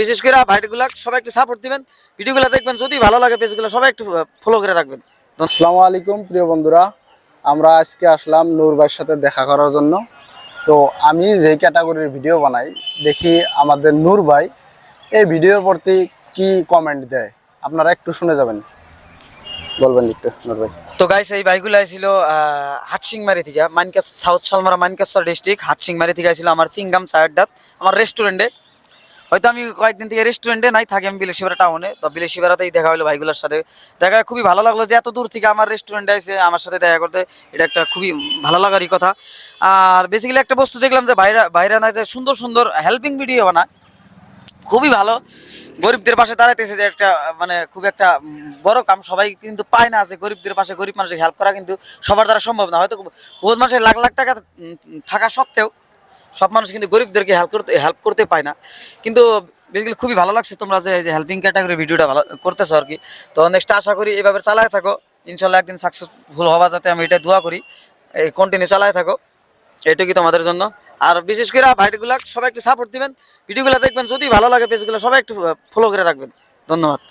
বিশেষ করে ভাইগুলা সবাই একটু সাপোর্ট দিবেন, ভিডিওগুলো দেখবেন, যদি ভালো লাগে পেজগুলো সবাই একটু ফলো করে রাখবেন। আসসালামু আলাইকুম প্রিয় বন্ধুরা, আমরা আজকে আসলাম নূর ভাইয়ের সাথে দেখা করার জন্য। তো আমি যে ক্যাটাগরির ভিডিও বানাই, দেখি আমাদের নূর ভাই এই ভিডিওর প্রতি কি কমেন্ট দেয়, আপনারা একটু শুনে যাবেন। বলবেন একটু নূর ভাই। তো গাইস এই বাইকগুলো আইছিল হাটসিংমারি থেকে, মানকাস সাউথ শালমারা মানকাসর ডিস্ট্রিক্ট হাটসিংমারি থেকে আইছিল আমার চিংগাম চায়ের ডাব আমার রেস্টুরেন্টে। হয়তো আমি কয়েকদিন থেকে রেস্টুরেন্টে নাই থাকি, আমি বিলেশিবাড়া টাউনে। তো বিলেশিবাড়াতেই দেখা হলো ভাইগুলোর সাথে, দেখা খুবই ভালো লাগলো যে এত দূর থেকে আমার রেস্টুরেন্টে এসে আমার সাথে দেখা করতে, এটা একটা খুবই ভালো লাগারই কথা। আর বেসিক্যালি একটা বস্তু দেখলাম যে ভাইরা ভাইরা না যে সুন্দর সুন্দর হেল্পিং ভিডিও বানায়, খুবই ভালো। গরিবদের পাশে দাঁড়াইতেছে, যে একটা মানে খুব একটা বড় কাম। সবাই কিন্তু পায় না যে গরিবদের পাশে, গরিব মানুষকে হেল্প করা কিন্তু সবার দ্বারা সম্ভব না। হয়তো বহুত মানুষের লাখ লাখ টাকা থাকা সত্ত্বেও সব মানুষ কিন্তু গরিবদেরকে হেল্প করতে পায় না। কিন্তু বেসিক্যালি খুবই ভালো লাগছে তোমরা যে হেল্পিং ক্যাটাগরি ভিডিওটা ভালো করতেছো আর কি। তো নেক্সট আশা করি এভাবে চালায় থাকো, ইনশাল্লাহ একদিন সাকসেসফুল হওয়া, যাতে আমি এটা দোয়া করি। এই কন্টিনিউ চালায় থাকো, এইটুকুই তোমাদের জন্য। আর বিশেষ করে ভাইগুলা সবাই একটু সাপোর্ট দিবেন, ভিডিওগুলো দেখবেন, যদি ভালো লাগে পেজগুলো সবাই একটু ফলো করে রাখবেন। ধন্যবাদ।